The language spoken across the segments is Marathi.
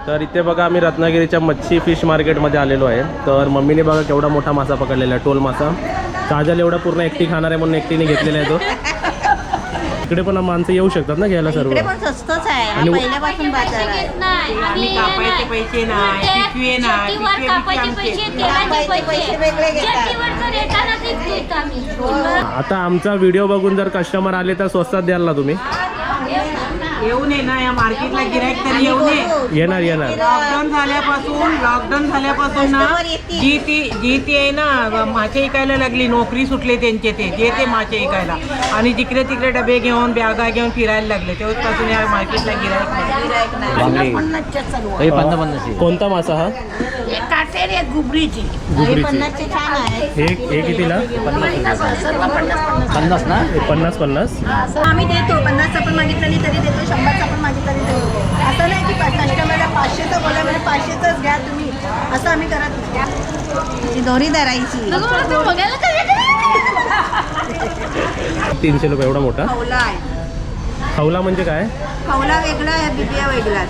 तर इथे बघा आम्ही रत्नागिरीच्या मच्छी फिश मार्केटमध्ये आलेलो आहे. तर मम्मीने बघा केवढा मोठा मासा पकडलेला आहे, टोल मासा. काजल एवढा पूर्ण एकटी खाणार आहे म्हणून एकटीने घेतलेला आहे तो. इकडे पण माणसं येऊ शकतात ना घ्यायला सर्व. इकडे पण स्वस्तच आहे, हा पहिल्यापासून बाजार आहे. आम्ही कापायचे पैसे नाही, पिशवी नाही, पैसे वेगळे घेतात. आता आमचा व्हिडिओ बघून जर कस्टमर आले तर स्वस्तात द्याल ना तुम्ही? येऊ नये ना या मार्केटला गिराईक तरी येऊ नये. येणार. लॉकडाऊन झाल्यापासून ना जी ती आहे ना मासे इकायला लागली, नोकरी सुटले त्यांचे ते मासे इकायला आणि जिकडे तिकडे डबे घेऊन बॅगा घेऊन फिरायला लागले. तेव्हापासून या मार्केटला गिराईक नाही. कोणता मासा हा? गुबरीची गुबरीची. 50चे छान आहे. हे कितीला? 50 ना? 50. आम्ही देतो 50चा पण मागितलं तरी देतो, 100चा पण मागितलं तरी देतो. असं नाही की कस्टमरला 500चं बोला म्हणजे 500चंच घ्या तुम्ही, असं आम्ही करत नाही. ती दोरी धरायची. 300 रुपये एवढा मोठा खवला आहे. खवला म्हणजे काय? खवला वेगळा आहे, बिबिया वेगळा.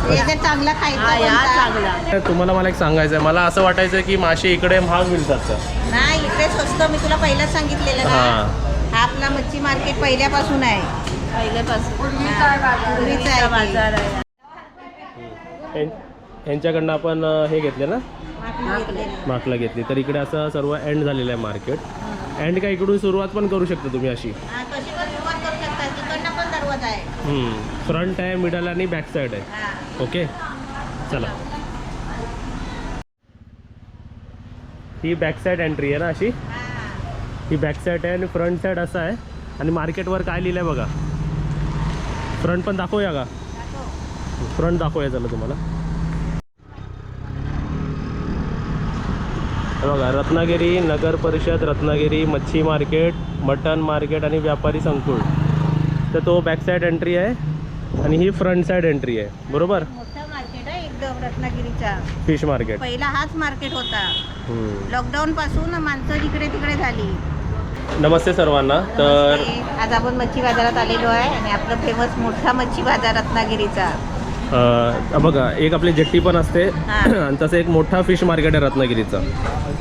याच्यात चांगला खायचा. तुम्हाला मला एक सांगायचं आहे, मला असं वाटायचं की मासे इकडे महाग मिळतात का? नाही, इकडे स्वस्त. मी तुला पहिलाच सांगितलेलं ना, हां. हा आपला मच्छी मार्केट पहिल्यापासून आहे. पूर्वीचा बाजार आहे. यांच्याकडनं आपण हे घेतले ना, माकला घेतली. तर इकडे असं सर्व एंड झालेलं आहे मार्केट. एंड काय इकडून सुरुवात पण करू शकता तुम्ही अशी. कशी पण सुरुवात करू शकता. तिकडनं पण दरवाजा आहे. फ्रंट आहे, मिडल आणि बॅक साईड आहे. ओके, चला. ही बॅक साईड एंट्री आहे ना अशी. ही बॅक साईड आहे आणि फ्रंट साईड असं आहे. आणि मार्केटवर काय लिहिलं आहे बघा. फ्रंट पण दाखवूया का? फ्रंट दाखवूया चला तुम्हाला. बघा, रत्नागिरी नगर परिषद, रत्नागिरी मच्छी मार्केट, मटन मार्केट आणि व्यापारी संकुल. तर तो बॅक साईड एंट्री आहे आणि ही फ्रंट साईड एंट्री आहे. बरोबर. मोठं मार्केट आहे एकदम रत्नागिरीचा. फिश मार्केट पहिला हाच मार्केट होता. लॉकडाऊन पासून माणसं जिकडे तिकडे झाली. नमस्ते सर्वांना. तर आज आपण मच्छी बाजारात आलेलो आहे आणि आपलं फेमस मोठा मच्छी बाजार रत्नागिरीचा. बघा, एक आपली जेट्टी पण असते आणि तसं एक मोठा फिश मार्केट आहे रत्नागिरीचा.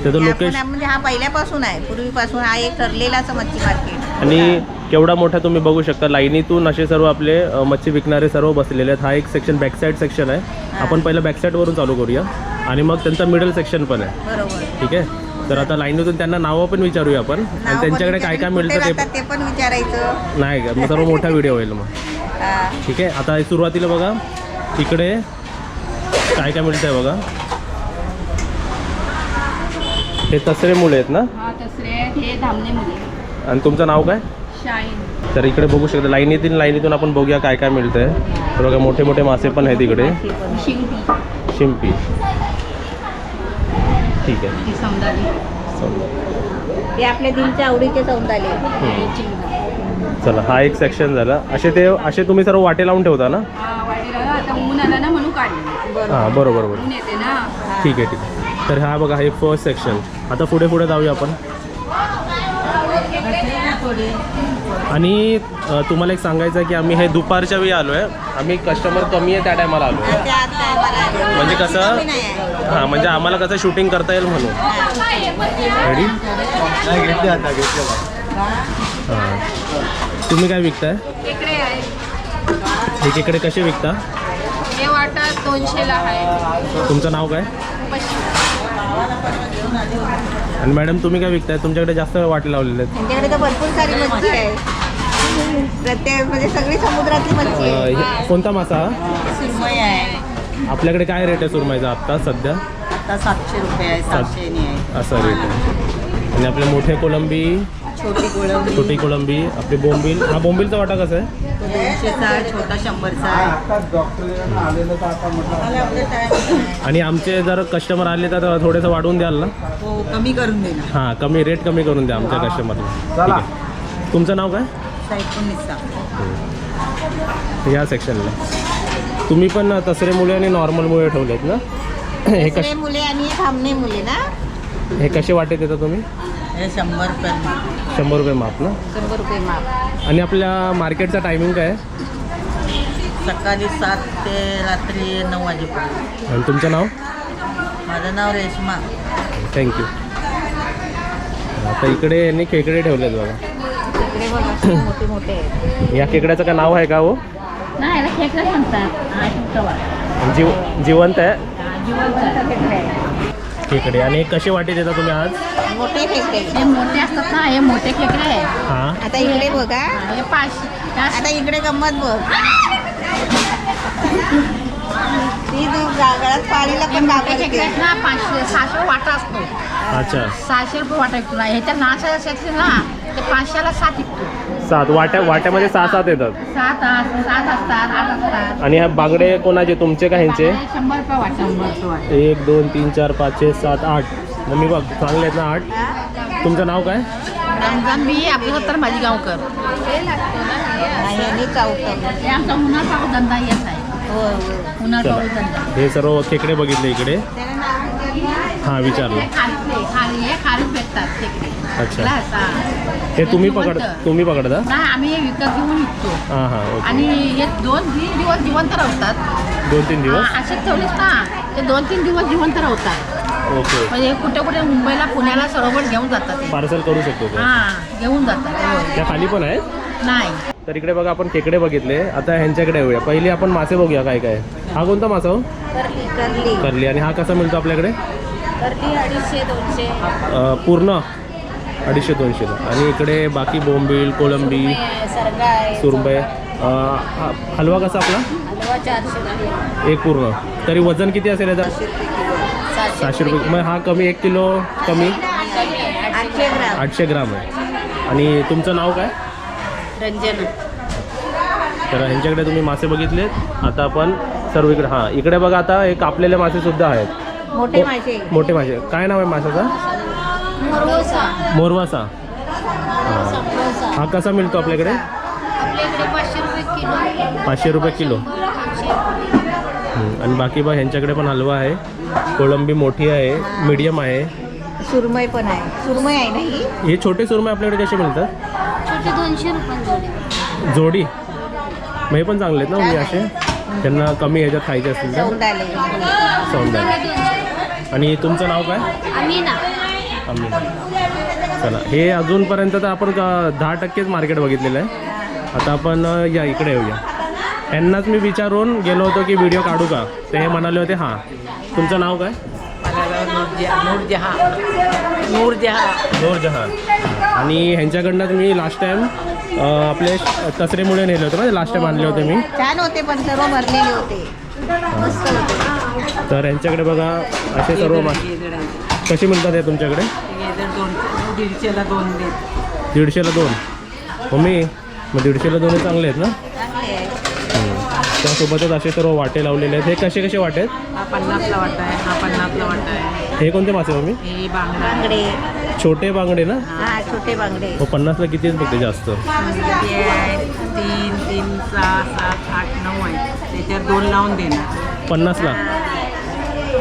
त्याचं लोकेशन म्हणजे हा पहिल्यापासून आहे, पूर्वीपासून हा एक ठरलेलाच मच्छी मार्केट. आणि केवढा मोठा तुम्ही बघू शकता. लाईनीतून असे सर्व आपले मच्छी विकणारे सर्व बसलेले आहेत. हा एक सेक्शन बॅक साईड सेक्शन आहे. आपण पहिलं बॅक साईडवरून चालू करूया आणि मग त्यांचा मिडल सेक्शन पण आहे. बरोबर. ठीक आहे. तर आता लाईनीतून त्यांना नावं पण विचारूया आपण आणि त्यांच्याकडे काय काय मिळतं ते पण विचारायचं. नाही का, मग सर्व मोठा व्हिडिओ होईल मग. ठीक आहे. आता सुरुवातीला बघा इकडे काय काय मिळतं आहे बघा. हे तसरे मुले आहेत ना? हे धामणे मुले. आणि तुमचं नाव काय? शाईन. तर इकडे बघू शकता लाईनीतून आपण बघूया काय काय मिळतं आहे. तर बघा मोठे मोठे मासे पण आहेत इकडे. शिंपी. ठीक आहे. ते आपल्या दिलच्या आवडीचे सौंदाले. चला, हा एक सेक्शन झाला. असे तुम्ही सर्व वाटे लावून ठेवता ना? आता ऊन आला ना म्हणून काढले. हां, बरोबर. ऊन येते ना. ठीक आहे. तर हा बघा, हे फर्स्ट सेक्शन. आता पुढे जाऊया आपण. आणि तुम्हाला एक सांगायचं आहे की आम्ही हे दुपारच्या वेळी आलो आहे. आम्ही कस्टमर कमी आहे त्या टायमाला आलो आहे. म्हणजे कसं, हां, म्हणजे आम्हाला कसं शूटिंग करता येईल म्हणून. रेडी? हां. तुम्ही काय विकताय? हे खेकडे कसे विकता? हे वाटत 200ला आहे. तुमचं नाव काय? आणि मॅडम तुम्ही काय विकताय? तुमच्याकडे जास्त वाटे लावलेले आहेत. त्यांच्याकडे तर भरपूर सारी मच्छी आहे. प्रत्येक म्हणजे सगळी समुद्रातली मच्छी आहे. कोणता मासा? सुरमई आहे. आपल्याकडे काय रेट आहे सुरमईचा आत्ता सध्या? आता 700 रुपये आहे, 700 आहे. असा रेट आहे. आणि आपले मोठे कोलंबी, छोटी कोलंबी, आपली बोंबील. हा बोंबीलचा वाटा कसा आहे? 200चा आहे, छोटा 100चा आहे. आणि आमचे जर कस्टमर आले तर थोडंसं वाढवून द्याल ना? हो, कमी करून देणार. हां, रेट कमी करून द्या आमच्या कस्टमरला. ठीक आहे. तुमचं नाव काय? या सेक्शनला तुम्ही पण तसरे मुले आणि नॉर्मल मुले ठेवलेत ना? हे कसे मुले आणि थांबणे मुले ना? हे कसे वाटे देता तुम्ही? हे 100 रुपये माप. 100 रुपये माप ना? 100 रुपये माप. आणि आपल्या मार्केटचा टायमिंग काय आहे? सकाळी 7 ते रात्री 9 वाजेपर्यंत. आणि तुमचं नाव? माझं नाव रेश्मा. थँक्यू. आता इकडे यांनी खेकडे ठेवलेत बघा. इकडे बघा मोठे मोठे आहेत. या खेकड्याचं काय नाव आहे का हो? नाही याला खेकडे म्हणतात. जिवंत आहे जिवंत खेकडे. खेकडे. आणि कसे वाटे देता तुम्ही आज? मोठे खेकडे. हे मोठे असतात ना, हे मोठे खेकडे आहे. हां. आता इकडे बघा. हे 500. आता इकडे गंमत बघ. ती गळ्यात पाळीला पण मोठे खेकडे वापरते. आहेत ना, 500-600 वाटा असतो. अच्छा. 600 रुपये वाटा विकतो ना. ह्याच्या नाचा असेल ना ते 500ला 7 विकतो. 7 वाट्यामध्ये 6-7 येतात. 7 असतात, 8 असतात. आणि ह्या बांगडे कोणाचे, तुमचे का ह्यांचे? 100 रुपये वाटा. 1 2 3 4 5 6 7 8. मम्मी बघ चांगले आहेत ना 8. तुमचं नाव काय? रमजान मी अब्दुल माझी गावकर. यांनी चावतं. हे आमचा उन्हाळ पाऊस धंदा येत आहे. उन्हाळ चला. पाऊस धंदा. हे सर्व खेकडे बघितले इकडे. हां विचारलं. हे खाली भेटतात खेकडे. अच्छा. ग्लास, हा. हे तुम्ही जिवंत. पकडता? नाही, आम्ही हे विकत घेऊन विकतो. हां हां ओके. आणि हे 2-3 दिवस जिवंत राहतात. 2-3 दिवस. हा, असेच ठेवलेच ना ते 2-3 दिवस जिवंत राहतात. ओके. म्हणजे कुठे कुठे मुंबईला पुण्याला सरोवर घेऊन जातात ते. पार्सल करू शकतो का? हा घेऊन जातात. होय. त्या खाली पण आहेत. नाही तर इकडे बघा आपण खेकडे बघितले. आता ह्यांच्याकडे येऊया. पहिली आपण मासे बघूया काय काय. हा कोणता मासा हो? करली. करली. आणि हा कसा मिळतो आपल्याकडे? करली 250-200. पूर्ण 250-200. आणि इकडे बाकी बोंबील, कोळंबी, सुरमई. हलवा कसा आपला? हलवा 400. एक पूर्ण. तरी वजन किती असेल याचा? 700 रुपये. मग हा कमी 1 किलो कमी 800 ग्राम. 800 ग्राम आहे. आणि तुमचं नाव काय? रंजन. तर ह्यांच्याकडे तुम्ही मासे बघितलेत. आता आपण सर्व इकडे. हां इकडे बघा आता हे कापलेले मासे सुद्धा आहेत. मोठे मासे. मोठे मासे. काय नाव आहे माशाचा? मोरवासा. हां. हा कसा मिळतो आपल्याकडे? आपल्याकडे 500 रुपये किलो. 500 रुपये किलो. आणि बाकी बघ ह्यांच्याकडे पण हलवा आहे. कोळंबी मोठी आहे, मीडियम आहे. सुरमई पण आहे. सुरमई आहे ना ही. हे छोटे सुरमई आपल्याकडे कसे मिळतात? छोटे 200 रुपये जोडी. मग हे पण चांगले आहेत ना म्हणजे असे. त्यांना कमी ह्याच्यात खायचे असतील तर सौंदाले. सौंदर्य. आणि तुमचं नाव काय? आम्ही चला. हे अजूनपर्यंत तर आपण 10%च मार्केट बघितलेलं आहे. आता आपण या इकडे येऊया. यांनाच मी विचारून गेलो होतो की व्हिडिओ काढू का, ते हे म्हणाले होते हां. तुमचं नाव काय? नूरजहां. आणि ह्यांच्याकडनं मी लास्ट टाईम आपले कचरेमुळे नेले होते ना, लास्ट टाईम आणले होते मी. छान होते पण सर्व भरलेले होते. मस्त होते. तर यांच्याकडे बघा असे सर्व मासे कसे मिळतात हे तुमच्याकडे? 150ला 2 देत. 150ला 2. मम्मी मग 150ला 2 चांगले आहेत ना? चांगले आहे. त्यासोबतच असे सर्व वाटे लावलेले आहेत. हे कसे कसे वाटे आहेत? हा 50ला वाटा आहे. हा 50ला वाटा आहे. हे कोणते मासे मम्मी? हे बांगडे. छोटे बांगडे ना? हा छोटे बांगडे. हो 50ला किती आहेत फक्त जास्त? 3, 3, 6, 7, 8, 9 आहे. त्याच्यात 2 लावून देणार. 50ला.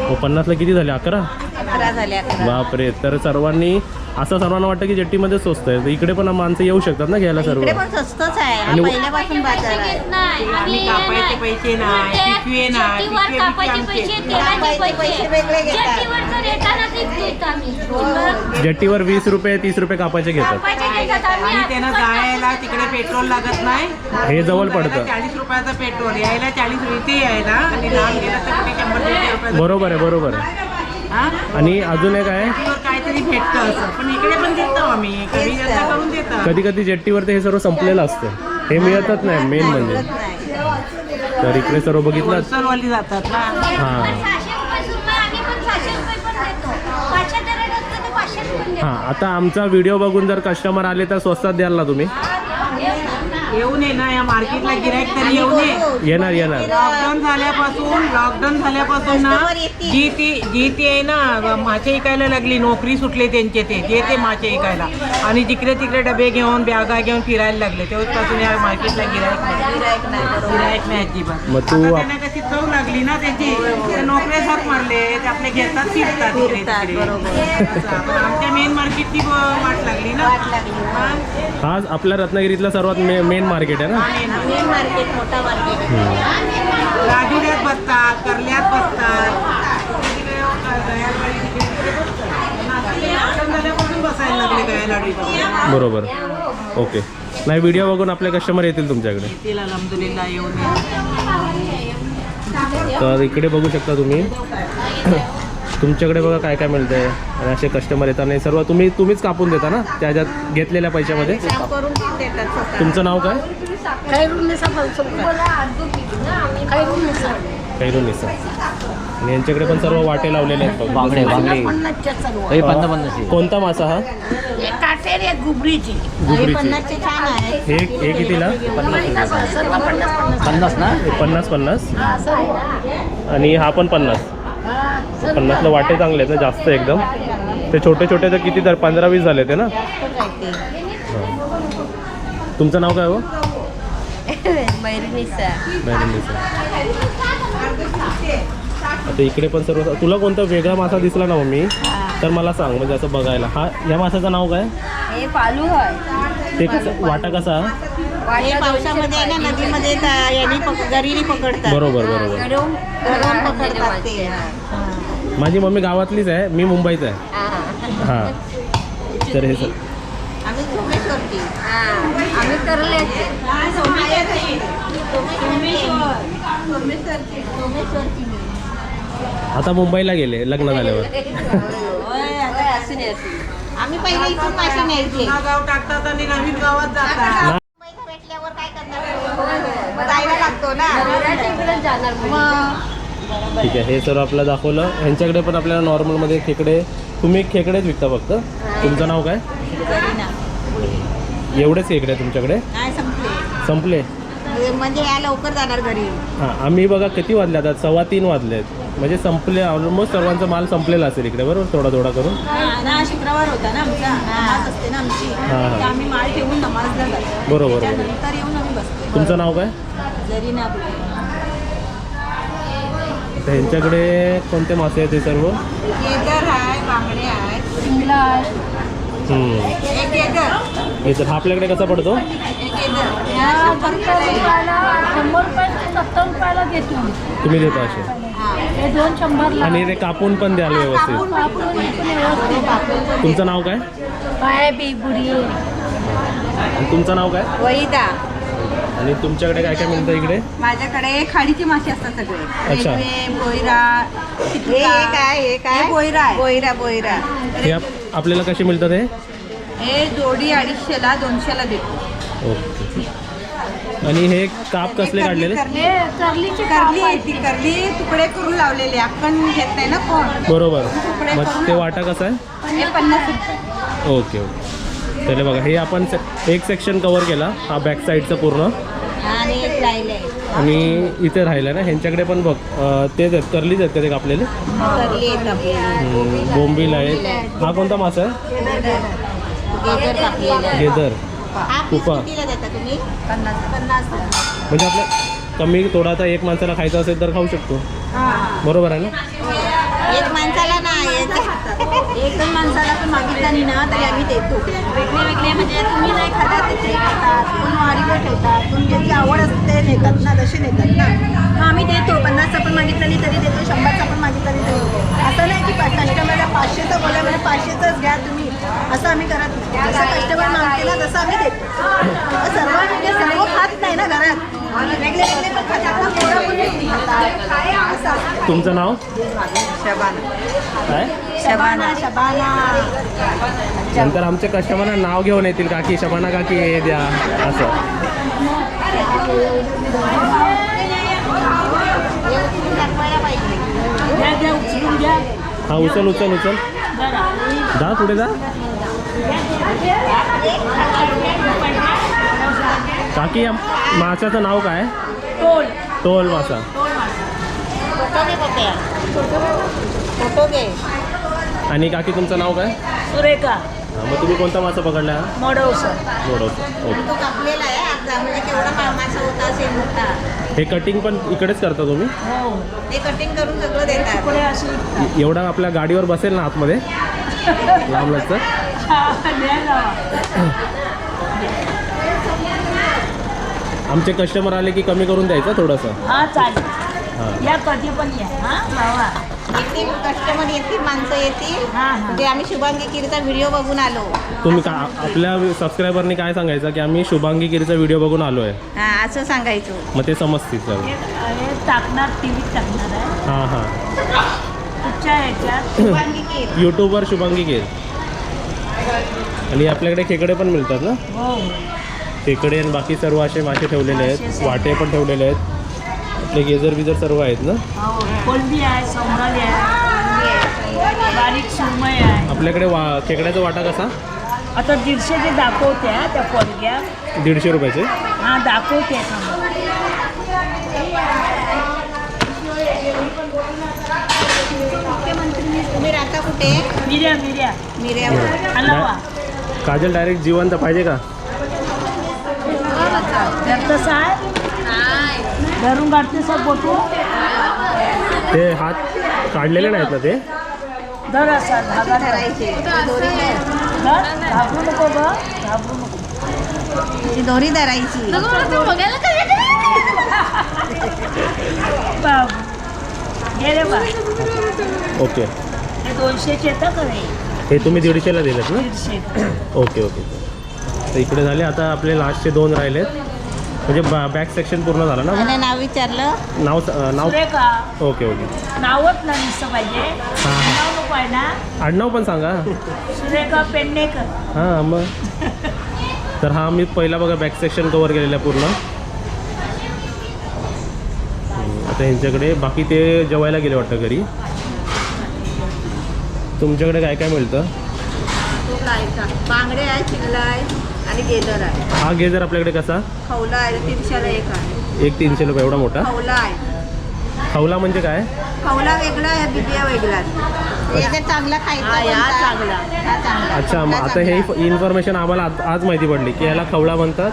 हो 50ला किती झाले? 11? 11 झाल्या. बापरे. तर सर्वांनी असं सर्वांना वाटतं की जेट्टीमध्ये स्वस्त आहे. तर इकडे पण माणसं येऊ शकतात ना घ्यायला सर्व. इकडे पण स्वस्तच आहे. हा आणि- पहिल्यापासून बाजार आहे. आम्ही कापायचे पैसे नाही, पिशवी नाही, पिशवी कापायचे पैसे वेगळे घेतात. जेट्टीवर 20 रुपये 30 रुपये कापायचे घेतात. आणि त्यांना जायला तिकडे पेट्रोल लागत नाही. हे जवळ पडतं. 40 रुपयाचं पेट्रोल यायला 40 इथे यायला आणि लांब गेलं तर कुठे 100-150 रुपयाचं. बरोबर आहे बरोबर आहे. हा? आणि अजून एक आहे, तिवर काहीतरी भेटतं असं, पण इकडे पण देतो आम्ही. कधी जास्त करून देतात. कधी कधी जेट्टीवरती हे सर्व संपलेलं असतं. हे मिळतच नाही मेन म्हणजे. तर इकडे सर्व बघितलं. होलसेलवाली जातात ना. हां हां. आता आमचा व्हिडिओ बघून जर कस्टमर आले तर स्वस्तात द्याल ना तुम्ही? येऊन ये ना या मार्केटला गिराईक तरी येऊन ये. येणार. लॉकडाऊन झाल्यापासून ना जी ती आहे ना मासे विकायला लागली. नोकरी सुटले त्यांचे ते मासे विकायला. आणि जिकडे तिकडे डबे घेऊन बॅगा घेऊन फिरायला लागले. तेव्हापासून या मार्केटला गिराईक नाही अजिबात. मग तू आता त्यांना कशी चव लागली ना त्याची. नोकऱ्या झक मारले ते आपले घेतात फिरतात इकडे फिरतात, तिकडे. बरोबर. असं. पण आमच्या मेन मार्केटची वाट लागली ना वाट लागली. मग हा आपल्या रत्नागिरीतला सर्वात मेन मार्केट आहे ना. मेन मार्केट, मोठा मार्केट. राजुड्यात बसतात, कर्ल्यात बसतात, तिकडे गयालाडी तिकडे बसतात. नाशिकला लॉकडाऊन झाल्यापासून बसायला लागले गयालाडीला. बरोबर. ओके. नाही, व्हिडिओ बघून आपले कस्टमर येतील तुमच्याकडे. येतील अल्हम्दुलिल्लाह येऊन. तर इकडे बघू शकता तुम्ही. तुमच्याकडे बघा काय काय मिळतंय आणि असे कस्टमर येतात. नाही सर्व तुम्हीच कापून देता ना त्याच्यात घेतलेल्या पैशामध्ये. करून देतात स्वतः. तुमचं नाव काय? खैरुन निसा. आणि यांच्याकडे पण सर्व वाटे लावलेले आहेत बघा. बांगडे हे कोणता मासा हा? गुबरीची गुबरीची. 50चे छान आहे. हे कितीला? 50 ना. हे 50. आणि हा पण 50. 50ला वाटे चांगले आहेत ना, जास्त एकदम. ते छोटे छोटे तर किती तर 15-20 झाले ते ना. तुमचं नाव काय हो? मैरिनिसा. आता इकडे पण सर्व. तुला कोणता वेगळा मासा दिसला ना मम्मी तर मला सांग, म्हणजे असं बघायला. या मासाचं नाव काय? हे पालू आहे. ते वाटा कसा? हे पावसामध्ये ना नदीमध्ये यांनी गरीने पकडतात. बरोबर. धरून पकडतात ते. हां. माझी मम्मी गावातलीच आहे, मी मुंबईचा आहे. हां. तर हे सर आम्ही सोमेश्वरची. आम्ही करले. सोमेश्वरची. आता मुंबईला गेले लग्न झाल्यावर. आम्ही पहिले इथून मासे न्यायचे. जुना गाव टाकतात आणि नवीन गावात जातात. मुंबईला भेटल्यावर काय करणार? जायला लागतो ना. मग ठीक आहे, हे सर्व आपलं दाखवलं. ह्यांच्याकडे पण आपल्याला नॉर्मलमध्ये खेकडे. तुम्ही खेकडेच विकता फक्त? तुमचं नाव काय? एवढेच खेकडे तुमच्याकडे? नाही संपले? म्हणजे या लवकर जाणार घरी. हां. आम्ही बघा किती वाजले आता? 3:15 वाजले आहेत. म्हणजे संपले, ऑलमोस्ट सर्वांचा माल संपलेला असेल इकडे, बरोबर? थोडा करून. ना शुक्रवार होता ना आमचा, नमाज असते ना आमची. हां. तर आम्ही माल ठेवून नमाजला जातो. बरोबर. त्यानंतर येऊन आम्ही बसतो. तुमचं नाव काय? जरी ना तर ह्यांच्याकडे कोणते मासे आहेत ते सर्व? गेदर आहे, बांगडे आहे, शिंगला आहे. एक गेदर. हे तर आपल्याकडे कसा पडतो? एक गेदर. 100 रुपये 70 रुपयाला देतो. तुम्ही देता असे? हे 200 आणि ते कापून पण द्याल व्यवस्थित. तुमचं नाव काय? काय बेबुडी. आणि तुमचं नाव काय? वहिदा. आणि तुमच्याकडे काय काय मिळतं इकडे? माझ्याकडे खाडीचे मासे असतात सगळे. अच्छा. रेल्वे, बोयरा. हे काय बोयरा आहे. बोयरा. हे आपल्याला कसे मिळतात हे? हे जोडी 250ला 200ला देतो. ओके. आणि हे काप कसले काढलेले? हे कर्लीचे करली तुकडे करून लावलेले. आपण घेत नाही ना कोण. बरोबर. मग ते वाटा कसं आहे? हे 50 रुपये. ओके. तर बघा, हे आपण एक सेक्शन कव्हर केला, हा बॅक साईडचा पूर्ण. आणि एक राहिले. आणि इथे राहिलं ना ह्यांच्याकडे पण बघ, तेच आहेत, कर्लीच आहेत का ते कापलेले? करली आहेत आपल्याला. बोंबील आहेत. हा कोणता मासा आहे? गेदर कापलेला. गेदर. हा पीस कुपा. कितीला देता तुम्ही? 50. म्हणजे आपल्या कमी थोडा आता एक माणसाला खायचं असेल तर खाऊ शकतो, बरोबर आहे ना? एक माणसाला नाही, एकच माणसाला पण मागितलं ना तरी आम्ही देतो. वेगळे म्हणजे तुम्ही नाही खाता ते खातात, कोण वाडीवर ठेवतात, कोण ज्याची आवड असते नेतात ना, तसे नेतात ना. मग आम्ही देतो. 50चं पण मागितलं तरी देतो, 100चं पण मागितलं तरी देतो. असं नाही की कस्टमरला 500चं बोला म्हणजे 500चंच घ्या तुम्ही, असं आम्ही करत नाही. जसं कस्टमर मागते ना तसं आम्ही देतो. सर्व म्हणजे सर्व खात नाही ना घरात, वेगळे पण खातात ना, पोरं पण वेगळी खातात. असं असतं. तुमचं नाव शबाना. काय? शबाना. नंतर आमच्या कस्टमरना नाव घेऊन येतील, काकी शबाना काकी हे द्या असं. हा उचल जा पुढे जा. काकी या माशाचं नाव काय? टोल मासा. फोटो घे. आणि काकी तुमचं नाव काय? सुरेखा मग तुम्ही कोणता मासा पकडला? मोडवसं. मोडवसा. ओके. तो कापलेला आहे. जा म्हणजे केवढा मासा होता असेल मोठा. हे कटिंग पण इकडेच करता तुम्ही? ते कटिंग करून सगळं देतात. पुढे अशी एवढा आपल्या गाडीवर बसेल ना आतमध्ये लांब लचक. आमचे कस्टमर आले की कमी करून द्यायचं थोडंसं. हा चालेल. हां या कधी पण या हा बाबा. येतील कस्टमर येतील, माणसं येतील. हां, हां. म्हणजे आम्ही शुभांगी कीरचा व्हिडिओ बघून आलो. तुम्ही का आपल्या सबस्क्रायबरनी काय सांगायचं की आम्ही शुभांगी गिरीचा व्हिडिओ बघून आलो आहे, हा असं सांगायचं. मग ते समजतील सर. हे टाकणार टी व्हीत टाकणार आहे हां हां कुठच्या ह्याच्यात. शुभांगी कीर. यूट्यूबवर शुभांगी गिर. आणि आपल्याकडे खेकडे पण मिळतात ना? हो खेकडे आणि बाकी सर्व असे मासे ठेवलेले आहेत, वाटे पण ठेवलेले आहेत, आपले गेजर बिजर सर्व आहेत ना. हो कोलंबी आहे, सोमराली आहे, बारीक सुरमई आहे. आपल्याकडे खेकड्याचा वाटा कसा? आता 150 ते दाखवते हा त्या पोरग्या. 150 रुपयाचे. हा दाखवते समोर. तुम्ही राहता कुठे? मिऱ्या मिऱ्या मिऱ्यावर. हलवा काजल डायरेक्ट जिवंत पाहिजे का? तर तसं आहे धरून काढते सब बोटू. ते हात काढलेले नाहीत ना ते? धर असा धागा धर. धरायची दोरी आहे. धर घाबरू नको ग घाबरू नको. ती दोरी धरायची. बाबू घे रे बा. ओके. हे 200चे येतं का रे? हे तुम्ही 150ला दिलेत ना? 150. Okay okay. तर इकडे झाले. आता आपले लास्टचे 2 राहिलेत, म्हणजे बॅक सेक्शन पूर्ण झालं ना? आणि नाव विचारलं. नाव नाव सुरेखा ओके ओके. नावच ना नुसतं पाहिजे. हां हां. नाव नको आहे ना. आडनाव पण सांगा. सुरेखा पेडणेकर. हां मग. तर हा मी पहिला बघा बॅक सेक्शन कवर केलेला आहे पूर्ण. आता ह्यांच्याकडे बाकी ते जेवायला गेले वाटतं घरी. तुमच्याकडे काय काय मिळतं? तो काय का बांगडे आहे, चिल्ला आहे आणि गेजर आहे. हा गेजर आपल्याकडे कसा? खवला आहे 300ला एक आहे. एक 300 रुपये एवढा मोठा? खवला आहे. खवला म्हणजे काय? खवला वेगळा आहे, बिबिया वेगळा. याचा चांगला खायचा. हा चांगला. हा चांगला. अच्छा, मग आता हे इन्फॉर्मेशन आम्हाला आज माहिती पडली की याला खवला म्हणतात,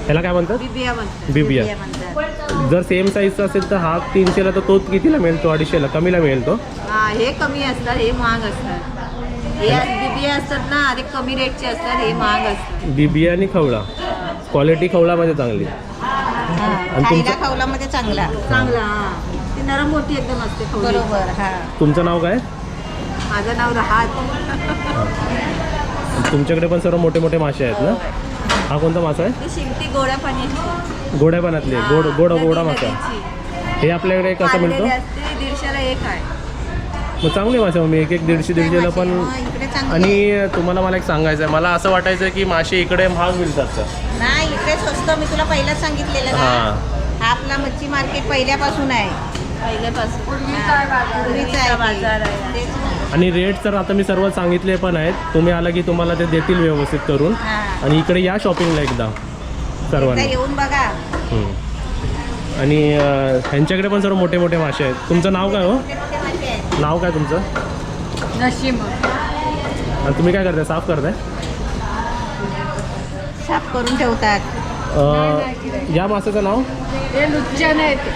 ह्याला काय म्हणतात? बिबिया म्हणतात. बिबिया. म्हणतात. जर सेम साईजचा असेल तर हा 300ला, तर तो कितीला मिळेल? तो 250ला, कमीला मिळेल तो? हा हे कमी असतात, हे महाग असतात. हे बिबिया असतात ना, ते कमी रेटचे असतात, हे महाग असतात. बिबिया आणि खवळा, क्वालिटी खवळामध्ये चांगली. खायला खवलामध्ये चांगला. चांगला हा. ती नरम मोठी एकदम असते. बरोबर. हा. तुमचं नाव काय? माझं नाव राहत. तुमच्याकडे पण सर्व मोठे मोठे मासे आहेत ना? हा कोणता मासा आहे? ती शिंगटी गोड्या पाण्याची. गोड्या पाण्यातले गोडा मासा. हे आपल्याकडे कसं मिळतो? 150ला एक आहे. मग चांगले मासे. मग मी एक 150-150ला पण. इकडे चांगले. आणि तुम्हाला मला एक सांगायचं आहे, मला असं वाटायचं की मासे इकडे महाग मिळतात का? नाही, इकडे स्वस्त. मी तुला पहिलाच सांगितलेलं ना. हां. हा आपला मच्छी मार्केट पहिल्यापासून आहे. पहिल्यापासून पूर्वीचा आहे बाजार आहे. तेच. आणि रेट तर आता मी सर्व सांगितले पण आहेत. तुम्ही आला की तुम्हाला ते देतील व्यवस्थित करून. हा. आणि इकडे या शॉपिंगला एकदा एकदा सर्वांनी. येऊन बघा. आणि ह्यांच्याकडे पण सर्व मोठे मोठे मासे आहेत. तुमचं नाव काय हो? मोठे मोठे मासे आहेत. नाव काय तुमचं? नशीब आणि तुम्ही काय करताय? साफ करताय? साफ करून ठेवतात. या माशाचं नाव? हे लुच्चन आहे ते.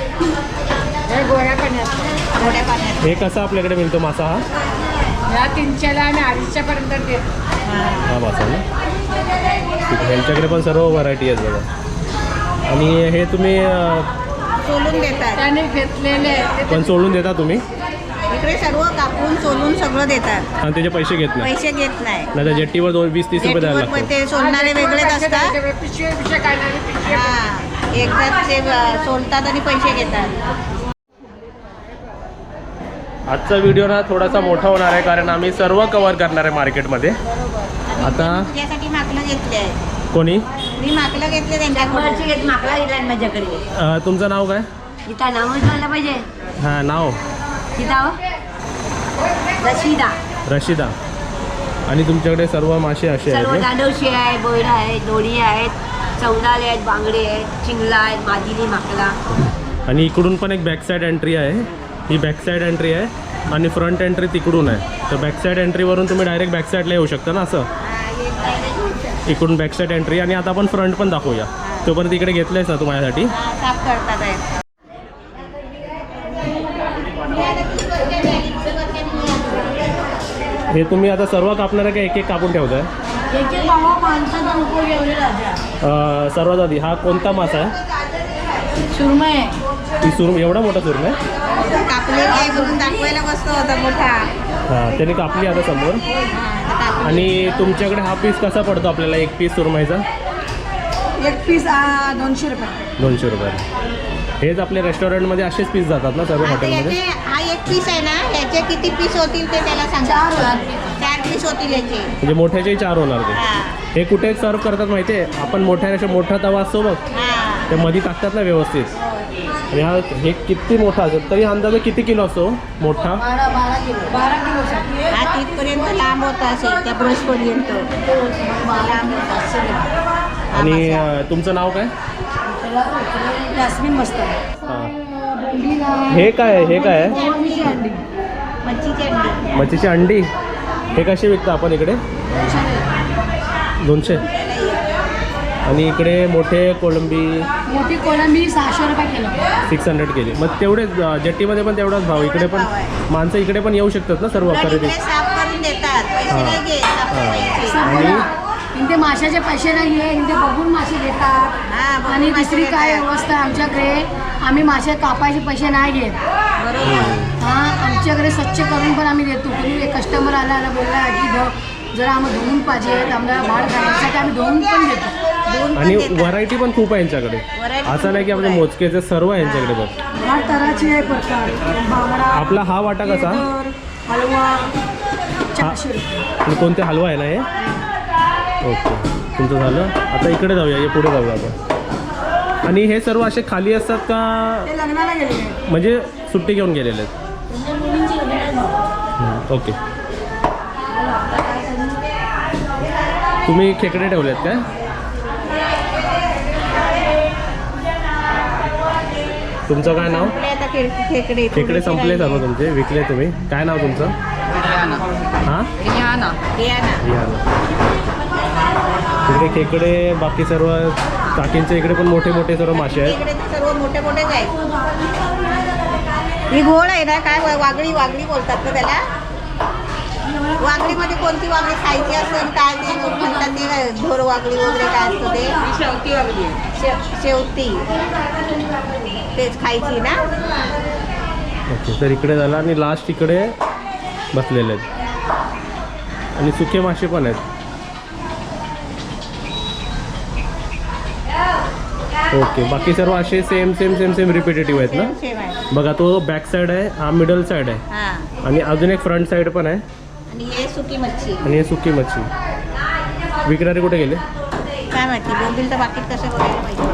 हे गोळ्या पाण्यात. गोड्या पाण्यात. हे कसा आपल्याकडे मिळतो मासा हा? या 300ला आणि 250 पर्यंत देत. हा मासा ना? ठीक आहे. ह्यांच्याकडे पण सर्व व्हरायटी आहेत बघा. आणि हे तुम्ही सोलून देतात. त्याने घेतलेले आहे पण सोडून देता तुम्ही? इकडे सर्व कापून सोलून सगळं देतात. आणि त्याचे पैसे घेत नाही? पैसे घेत नाही. नाही तर जेट्टीवर 20-30 रुपये द्यायला जेटीवर लागतात. ते सोलणारे वेगळेच असतात. पिशवे काढणारे पिशवे. हा, एकदाच ते सोलतात आणि पैसे घेतात. आजचा व्हिडिओ ना थोडासा मोठा होणार आहे, कारण आम्ही सर्व कव्हर करणार आहे मार्केटमध्ये. आता तुझ्यासाठी माकलं घेतले आहे. कोणी? मी माकलं घेतले त्यांच्याकडून. घेत माकला दिलाय माझ्याकडे. तुमचं नाव काय? इथं नाव झालं पाहिजे. हां नाव? इथं रशिदा. रशिदा. आणि तुमच्याकडे सर्व मासे असे सर्व आहेत ना? दांडवशी आहे, बोयडा आहे, दोडी आहेत, चौदाले आहेत, बांगडे आहेत, चिंगला आहेत, मादिली, माकला. आणि इकडून पण एक बॅक साईड एंट्री आहे. ही बॅक साईड एंट्री आहे आणि फ्रंट एंट्री तिकडून आहे. तर बॅक साईड एंट्रीवरून तुम्ही डायरेक्ट बॅक साईडला येऊ शकता ना असं. इकडून बॅक साईड एंट्री. आणि आता आपण फ्रंट पण दाखवूया. तोपर्यंत इकडे घेतलंयस ना तू माझ्यासाठी? हा, साफ करतात आहे. हे तुम्ही आता सर्व कापणार आहे का एक एक कापून ठेवताय? एक बाबा माणसाचा उपयोग एवढे राजा सर्वात आधी हा कोणता मासा आहे? सुरमय ती सुरमई, एवढा मोठा सुरमई आहे? कापलेली आहे म्हणून दाखवायला बसतो होता मोठा. हां, त्याने कापली आता समोर. आणि तुमच्याकडे हा पीस कसा पडतो आपल्याला, एक पीस सुरमईचा? एक पीस 200 रुपये. 200 रुपये. हेच आपल्या रेस्टॉरंटमध्ये असेच पीस जातात ना सर्व आता हॉटेलमध्ये? याचे हा एक पीस आहे ना, याचे किती पीस होतील ते त्याला सांगा. 4 पीस होतील याचे. म्हणजे मोठ्याचेही 4 होणार ते. हा. हे कुठे सर्व करतात माहिती आहे? आपण मोठा तवा असतो बघ, हा. त्या मध्ये टाकतात ना व्यवस्थित. आणि हा हे किती मोठा असेल तरी अंदाजे किती किलो असतो मोठा? 12 किलो हा तिथपर्यंत लांब होता असेल, त्या ब्रशपर्यंत लांब होता असेल. आणि तुमचं नाव काय? जास्मिन मस्त. हां. हे काय आहे? हे काय आहे? मच्छीची अंडी. मच्छीची अंडी. हे कशी विकता आपण इकडे? 200. आणि इकडे मोठे कोळंबी मोठी कोळंबी 600 रुपये किलो. 600 केली. मग तेवढेच जेट्टीमध्ये पण तेवढाच भाव. इकडे पण माणसं इकडे पण येऊ शकतात ना सर्व खरेदी? इकडे साफ करून देतात, पैसे हा. नाही घेत साफसफाईचे. आणि इथे माशाचे पैसे नाही आहे, इथे बघून मासे हा, देतात. बघून आणि मासे दुसरी काय देतात. व्यवस्था आहे आमच्याकडे, आम्ही मासे कापायचे पैसे नाही घेत. बरोबर. हां, आमच्याकडे स्वच्छ करून पण आम्ही देतो. तुम्ही एक कस्टमर आला बोलला की जरा आम्हाला धुवून पाहिजे, आम्हाला भाड घालायसाठी आम्ही धुवून पण देतो. दोन पण आणि देतात. व्हरायटी पण खूप आहे यांच्याकडे. Variety असं नाही की आपले मोजकेचे सर्व आहे यांच्याकडे बघ. 8 तराची आहे प्रकार. बांगडा, आपला हा वाटा कसा? हलवा 400 रुपये. आणि कोणते हलवा आहे ना हे? ओके, तुमचं झालं. आता इकडे जाऊया, हे पुढे जाऊया आपण. आणि हे सर्व असे खाली असतात का, ते लग्नाला गेलेले आहे. म्हणजे सुट्टी घेऊन गेलेले आहेत? ओके. तुम्ही खेकडे ठेवलेत काय? तुमचं काय नाव? आपले आता खेकडे खेकडे संपले सर्व तुमचे, विकले तुम्ही. काय नाव तुमचं? हां, रियाना. इकडे खेकडे, बाकी सर्व काकींच्या इकडे पण मोठे मोठे सर्व मासे आहेत. इकडे तर सर्व मोठे मोठेच आहेत. ही घोळ आहे ना, काय वागळी बोलतात ना त्याला. वागळीमध्ये कोणती वागळी खायची असेल काय ते लोक म्हणतात, ते काय ढोर वागळी वगैरे काय असतं ते? शेवटी वागली. शेवटी तेच खायची ना. ओके, तर इकडे झालं. आणि लास्ट इकडे बसलेले आहेत. आणि सुके मासे पण आहेत. ओके, बाकी सर्व असे सेम रिपिटेटिव्ह आहेत ना? सेम आहे. बघा, तो बॅक साईड आहे, हा मिडल साईड आहे, हा. आणि अजून एक फ्रंट साईड पण आहे. आणि हे सुकी मच्छी. आणि हे सुकी मच्छी. विकणारे कुठे गेले? काय माहिती, बोंबील तर बाकीत कसं बघायला पाहिजे.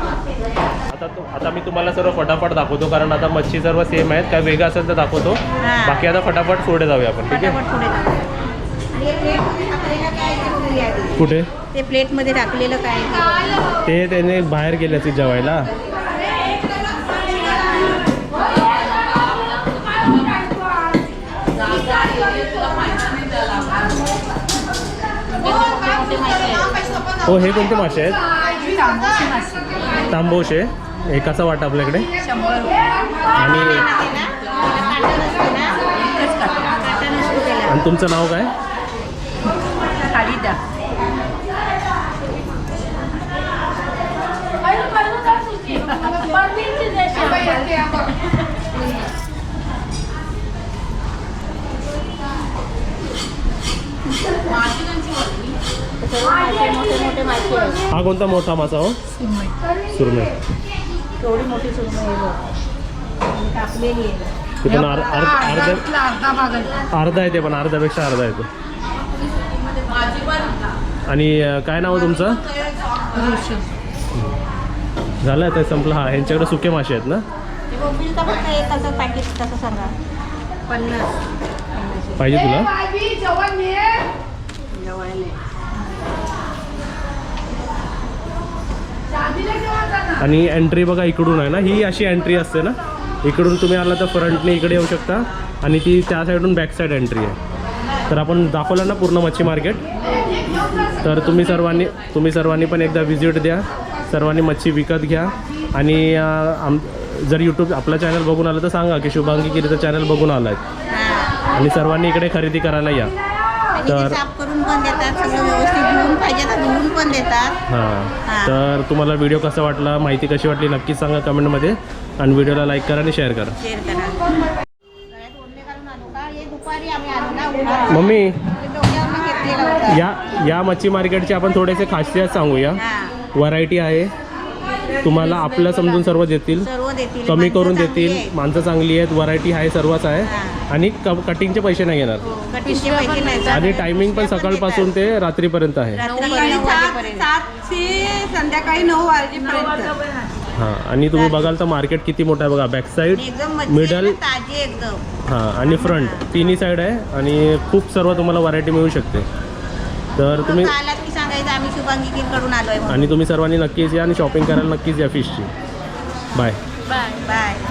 आता मी तुम्हाला सर्व फटाफट दाखवतो, कारण आता मच्छी सर्व सेम आहेत. काय वेगळं असेल तर दाखवतो. हा. बाकी आता फटाफट पुढे जाऊया आपण, ठीक आहे? फटाफट पुढे जाऊया. आणि हे प्लेटमध्ये टाकलेलं काय आहे ते बघूया आधी. कुठे? ते प्लेटमध्ये टाकलेलं काय आहे ते बघूया. ते त्याने बाहेर गेले असतील जेवायला. हो, हे कोणते मासे आहेत? तांबोशे. हे कसा वाटा आपल्याकडे? आणि आणि तुमचं नाव काय? मोठे मोठे मासे आहेत. हा कोणता मोठा मासा हो? सुरमई. केवढी मोठी सुरमई आहे बघ. आणि कापलेली आहे. ते पण अर्धा आहे, ते पण अर्ध्यापेक्षा अर्धा आहे तो. आणि काय नाव आहे तुमचं? झालं ते संपलं. हा, ह्यांच्याकडे सुके मासे आहेत ना? ते बोंबीलचं फक्त एकाचं पॅकेट कसं सांगा? 50 पाहिजे तुला? आणि एंट्री बघा इकडून आहे ना, ही अशी एंट्री असते ना. इकडून तुम्ही आला तर फ्रंटने इकडे येऊ शकता, आणि ती त्या साईडून बॅक साईड एंट्री आहे. तर आपण दाखवलं ना पूर्ण मच्छी मार्केट. तर तुम्ही सर्वांनी पण एकदा व्हिजिट द्या. सर्वांनी मच्छी विकत घ्या आणि जर यूट्यूब आपला चॅनल बघून आलं तर सांगा की शुभांगी गिरीचं चॅनल बघून आलं आहे हा. आणि सर्वांनी इकडे खरेदी करायला या. आणि तर ते साफ करून पण देतात, सगळं व्यवस्थित धुवून पाहिजे तर धुवून पण देतात. हां, तर तुम्हाला व्हिडिओ कसा वाटला, माहिती कशी वाटली नक्कीच सांगा कमेंटमध्ये आणि व्हिडिओला लाईक करा आणि शेअर करा. शेअर करा. गळ्यात ओढणे घालून आणू का? हे दुपारी आम्ही आणू ना उन्हाळ्यात. मम्मी ते डोक्यावरनं घेतलेलं होतं. या मच्छी मार्केटची आपण थोडेसे खासियत सांगूया. हा. व्हरायटी आहे, तुम्हाला आपलं समजून सर्व देतील, सर्व देतील, कमी करून माणसं चांगली देतील, आहेत. माणसं चांगली आहेत, व्हरायटी आहे, सर्वच आहे हां. आणि कटिंगचे पैसे नाही घेणार हो, कटिंगचे पैसे नाही. आणि टायमिंग पण सकाळपासून ते रात्रीपर्यंत आहे. रात्री 9 वाजेपर्यंत. संध्याकाळी 9 वाजेपर्यंत. हां, आणि तुम्ही बघाल तर मार्केट किती मोठं आहे बघा. बॅक साईड, आणि एकदम मच्छी मिडल, आहे ना, ताजी एकदम. हां आणि फ्रंट तिन्ही साईड आहे आणि खूप सर्व तुम्हाला व्हरायटी मिळू शकते. तर तुम्ही फक्त आलात की सांगायचं आम्ही शुभांगी गिरकडून आलोय म्हणून. आणि तुम्ही सर्वांनी नक्कीच या आणि शॉपिंग करायला नक्कीच या फिशची. बाय. बाय.